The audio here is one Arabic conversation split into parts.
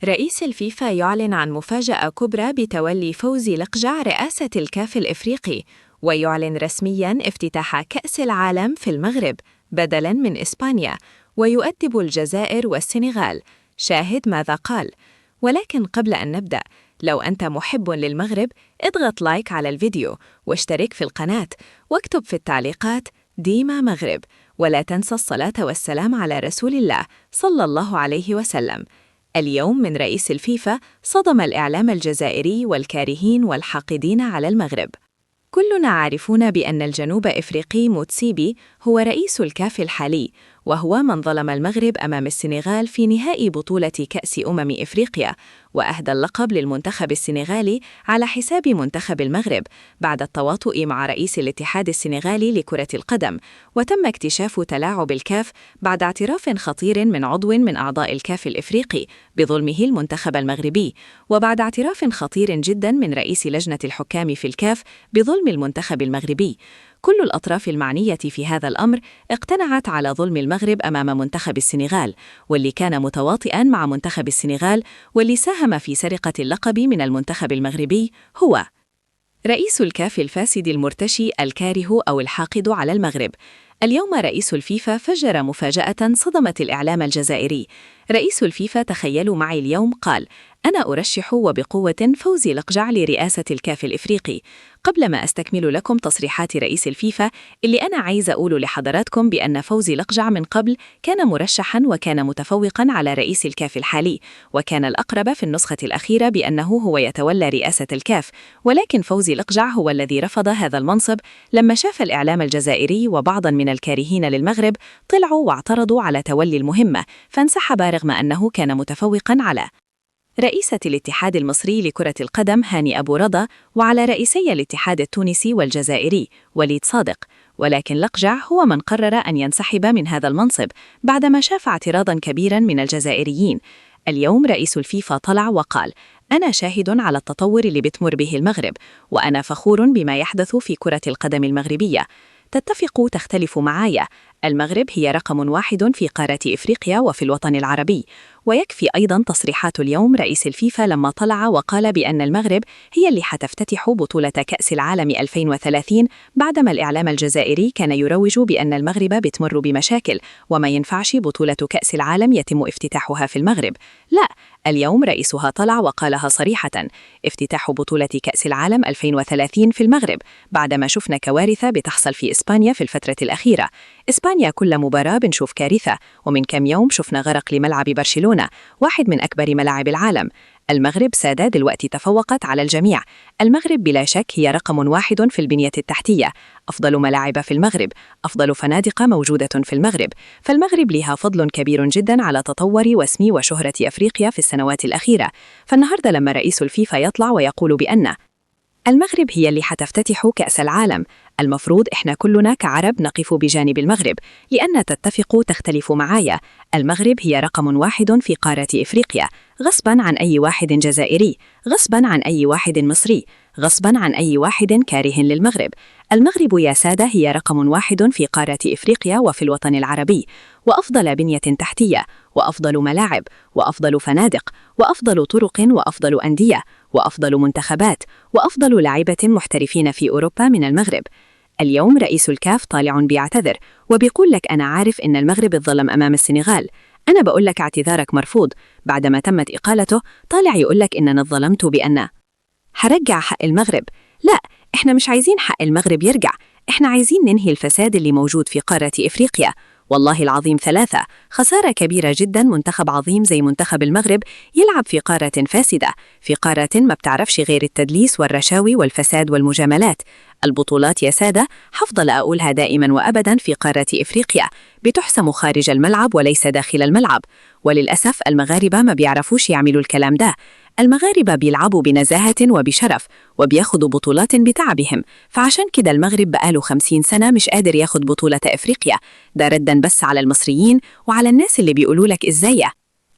رئيس الفيفا يعلن عن مفاجأة كبرى بتولي فوزي لقجع رئاسة الكاف الإفريقي، ويعلن رسمياً افتتاح كأس العالم في المغرب بدلاً من إسبانيا، ويؤدب الجزائر والسنغال. شاهد ماذا قال. ولكن قبل أن نبدأ، لو أنت محب للمغرب اضغط لايك على الفيديو واشترك في القناة واكتب في التعليقات ديما مغرب، ولا تنسى الصلاة والسلام على رسول الله صلى الله عليه وسلم. اليوم من رئيس الفيفا صدم الإعلام الجزائري والكارهين والحاقدين على المغرب. كلنا عارفون بأن الجنوب إفريقي موتسيبي هو رئيس الكاف الحالي، وهو من ظلم المغرب أمام السنغال في نهائي بطولة كأس إفريقيا، وأهدى اللقب للمنتخب السنغالي على حساب منتخب المغرب بعد التواطؤ مع رئيس الاتحاد السنغالي لكرة القدم. وتم اكتشاف تلاعب الكاف بعد اعتراف خطير من عضو من أعضاء الكاف الإفريقي بظلمه المنتخب المغربي، وبعد اعتراف خطير جدا من رئيس لجنة الحكام في الكاف بظلم المنتخب المغربي. كل الأطراف المعنية في هذا الأمر اقتنعت على ظلم المغرب أمام منتخب السنغال، واللي كان متواطئاً مع منتخب السنغال، واللي ساهم في سرقة اللقب من المنتخب المغربي هو رئيس الكاف الفاسد المرتشي الكاره أو الحاقد على المغرب. اليوم رئيس الفيفا فجر مفاجأة صدمت الإعلام الجزائري. رئيس الفيفا، تخيلوا معي اليوم، قال: أنا أرشح وبقوة فوزي لقجع لرئاسة الكاف الإفريقي. قبل ما أستكمل لكم تصريحات رئيس الفيفا، اللي أنا عايزة أقول لحضراتكم بأن فوزي لقجع من قبل كان مرشحاً وكان متفوقاً على رئيس الكاف الحالي، وكان الأقرب في النسخة الأخيرة بأنه هو يتولى رئاسة الكاف، ولكن فوزي لقجع هو الذي رفض هذا المنصب لما شاف الإعلام الجزائري وبعضاً من الكارهين للمغرب طلعوا واعترضوا على تولي المهمة، فانسحب رغم أنه كان متفوقاً على رئيسة الاتحاد المصري لكرة القدم هاني أبو رضا، وعلى رئيسي الاتحاد التونسي والجزائري وليد صادق. ولكن لقجع هو من قرر أن ينسحب من هذا المنصب بعدما شاف اعتراضاً كبيراً من الجزائريين. اليوم رئيس الفيفا طلع وقال: أنا شاهد على التطور اللي بتمر به المغرب، وأنا فخور بما يحدث في كرة القدم المغربية. تتفق تختلف معايا، المغرب هي رقم 1 في قارة إفريقيا وفي الوطن العربي. ويكفي أيضاً تصريحات اليوم رئيس الفيفا لما طلع وقال بأن المغرب هي اللي حتفتتح بطولة كأس العالم 2030، بعدما الإعلام الجزائري كان يروج بأن المغرب بتمر بمشاكل وما ينفعش بطولة كأس العالم يتم افتتاحها في المغرب. لا، اليوم رئيسها طلع وقالها صريحة: افتتاح بطولة كأس العالم 2030 في المغرب، بعدما شفنا كوارث بتحصل في إسبانيا في الفترة الأخيرة. إسبانيا كل مباراة بنشوف كارثة، ومن كم يوم شفنا غرق لملعب برشلونة، واحد من أكبر ملاعب العالم. المغرب سادة دلوقتي تفوقت على الجميع. المغرب بلا شك هي رقم 1 في البنية التحتية، أفضل ملاعب في المغرب، أفضل فنادق موجودة في المغرب. فالمغرب لها فضل كبير جدا على تطور واسم وشهرة أفريقيا في السنوات الأخيرة. فالنهاردة لما رئيس الفيفا يطلع ويقول بأن المغرب هي اللي حتفتتح كأس العالم، المفروض إحنا كلنا كعرب نقف بجانب المغرب، لأن تتفق تختلف معايا. المغرب هي رقم 1 في قارة إفريقيا، غصباً عن أي واحد جزائري، غصباً عن أي واحد مصري، غصباً عن أي واحد كاره للمغرب. المغرب يا سادة هي رقم 1 في قارة إفريقيا وفي الوطن العربي، وأفضل بنية تحتية، وأفضل ملاعب، وأفضل فنادق، وأفضل طرق، وأفضل أندية، وأفضل منتخبات، وأفضل لاعبة محترفين في أوروبا من المغرب. اليوم رئيس الكاف طالع بيعتذر وبيقول لك: أنا عارف إن المغرب الظلم أمام السنغال، أنا بقول لك اعتذارك مرفوض. بعدما تمت إقالته طالع يقول لك إن أنا ظلمت بأن هرجع حق المغرب. لا، إحنا مش عايزين حق المغرب يرجع، إحنا عايزين ننهي الفساد اللي موجود في قارة إفريقيا. والله العظيم 3، خسارة كبيرة جدا منتخب عظيم زي منتخب المغرب يلعب في قارة فاسدة، في قارة ما بتعرفش غير التدليس والرشاوي والفساد والمجاملات. البطولات يا سادة، حفضل أقولها دائما وأبدا، في قارة إفريقيا بتحسم خارج الملعب وليس داخل الملعب. وللأسف المغاربة ما بيعرفوش يعملوا الكلام ده. المغاربة بيلعبوا بنزاهة وبشرف وبياخدوا بطولات بتعبهم، فعشان كده المغرب بقاله 50 سنة مش قادر ياخد بطولة إفريقيا. ده ردا بس على المصريين وعلى الناس اللي بيقولوا لك إزاي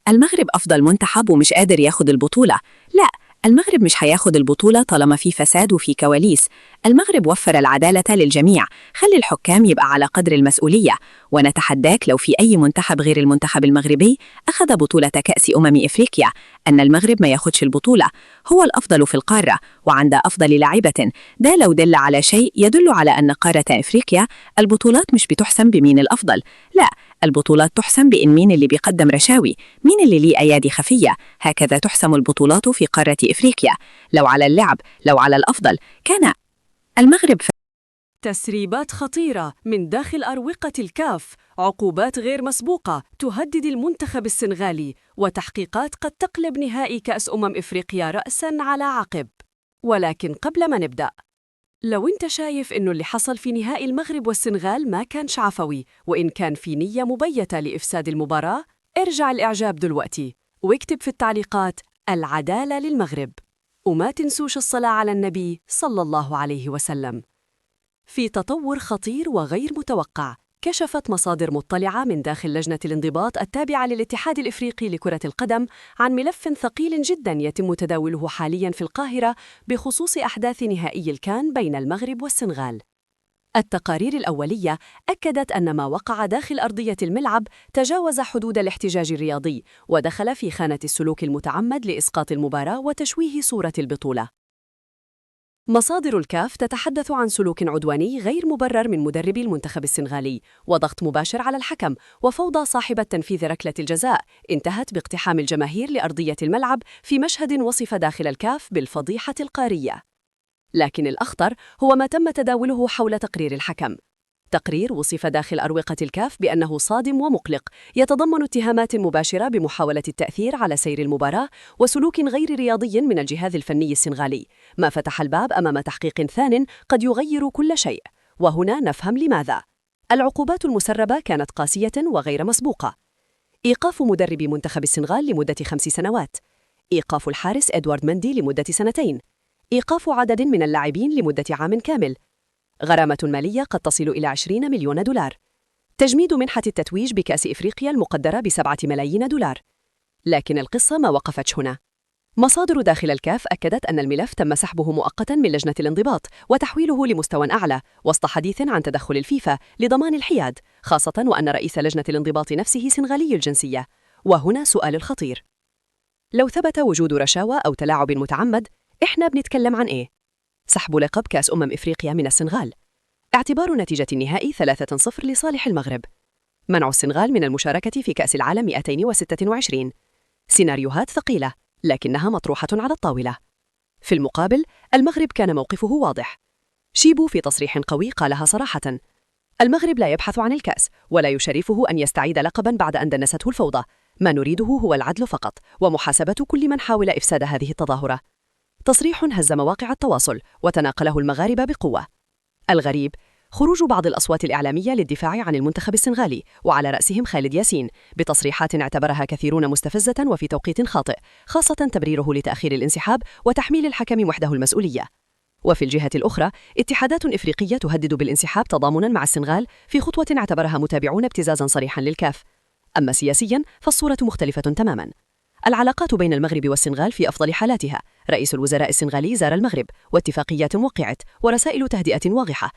المغرب أفضل منتخب ومش قادر ياخد البطولة. لا، المغرب مش هياخد البطولة طالما في فساد وفي كواليس. المغرب وفر العدالة للجميع، خلي الحكام يبقى على قدر المسؤولية. ونتحداك لو في أي منتخب غير المنتخب المغربي أخذ بطولة كأس إفريقيا، أن المغرب ما ياخدش البطولة، هو الأفضل في القارة وعند أفضل لاعبة. ده لو دل على شيء يدل على أن قارة إفريقيا البطولات مش بتحسم بمين الأفضل، لا، البطولات تحسم بإن مين اللي بيقدم رشاوي، مين اللي ليه أيادي خفية. هكذا تحسم البطولات في قارة إفريقيا. لو على اللعب، لو على الأفضل، كان المغرب. تسريبات خطيرة من داخل أروقة الكاف، عقوبات غير مسبوقة تهدد المنتخب السنغالي، وتحقيقات قد تقلب نهائي كأس إفريقيا رأساً على عقب. ولكن قبل ما نبدأ، لو أنت شايف إنه اللي حصل في نهائي المغرب والسنغال ما كانش عفوي وإن كان في نية مبيتة لإفساد المباراة، ارجع الإعجاب دلوقتي واكتب في التعليقات العدالة للمغرب، وما تنسوش الصلاة على النبي صلى الله عليه وسلم. في تطور خطير وغير متوقع، كشفت مصادر مطلعة من داخل لجنة الانضباط التابعة للاتحاد الإفريقي لكرة القدم عن ملف ثقيل جداً يتم تداوله حالياً في القاهرة بخصوص أحداث نهائي الكان بين المغرب والسنغال. التقارير الأولية أكدت أن ما وقع داخل أرضية الملعب تجاوز حدود الاحتجاج الرياضي ودخل في خانة السلوك المتعمد لإسقاط المباراة وتشويه صورة البطولة. مصادر الكاف تتحدث عن سلوك عدواني غير مبرر من مدربي المنتخب السنغالي وضغط مباشر على الحكم وفوضى صاحبة تنفيذ ركلة الجزاء انتهت باقتحام الجماهير لأرضية الملعب في مشهد وصف داخل الكاف بالفضيحة القارية. لكن الأخطر هو ما تم تداوله حول تقرير الحكم. تقرير وصف داخل أروقة الكاف بأنه صادم ومقلق، يتضمن اتهامات مباشرة بمحاولة التأثير على سير المباراة وسلوك غير رياضي من الجهاز الفني السنغالي، ما فتح الباب أمام تحقيق ثان قد يغير كل شيء. وهنا نفهم لماذا. العقوبات المسربة كانت قاسية وغير مسبوقة: إيقاف مدرب منتخب السنغال لمدة 5 سنوات، إيقاف الحارس إدوارد مندي لمدة 2 سنين، إيقاف عدد من اللاعبين لمدة عام كامل، غرامة مالية قد تصل إلى 20 مليون دولار، تجميد منحة التتويج بكأس إفريقيا المقدرة ب7 ملايين دولار. لكن القصة ما وقفتش هنا. مصادر داخل الكاف أكدت أن الملف تم سحبه مؤقتاً من لجنة الانضباط وتحويله لمستوى أعلى وسط حديث عن تدخل الفيفا لضمان الحياد، خاصة وأن رئيس لجنة الانضباط نفسه سنغالي الجنسية. وهنا سؤال الخطير: لو ثبت وجود رشاوى أو تلاعب متعمد، إحنا بنتكلم عن إيه؟ سحب لقب كأس إفريقيا من السنغال، اعتبار نتيجة النهائي 3-0 لصالح المغرب، منع السنغال من المشاركة في كأس العالم 226. سيناريوهات ثقيلة لكنها مطروحة على الطاولة. في المقابل، المغرب كان موقفه واضح. شيبو في تصريح قوي قالها صراحة: المغرب لا يبحث عن الكأس ولا يشرفه أن يستعيد لقباً بعد أن دنسته الفوضى، ما نريده هو العدل فقط ومحاسبة كل من حاول إفساد هذه التظاهرة. تصريح هز مواقع التواصل وتناقله المغاربة بقوة. الغريب خروج بعض الأصوات الإعلامية للدفاع عن المنتخب السنغالي وعلى رأسهم خالد ياسين بتصريحات اعتبرها كثيرون مستفزة وفي توقيت خاطئ، خاصة تبريره لتأخير الانسحاب وتحميل الحكم وحده المسؤولية. وفي الجهة الأخرى اتحادات إفريقية تهدد بالانسحاب تضامنا مع السنغال في خطوة اعتبرها متابعون ابتزازا صريحا للكاف. أما سياسيا فالصورة مختلفة تماما. العلاقات بين المغرب والسنغال في أفضل حالاتها، رئيس الوزراء السنغالي زار المغرب واتفاقيات وقعت ورسائل تهدئة واضحة،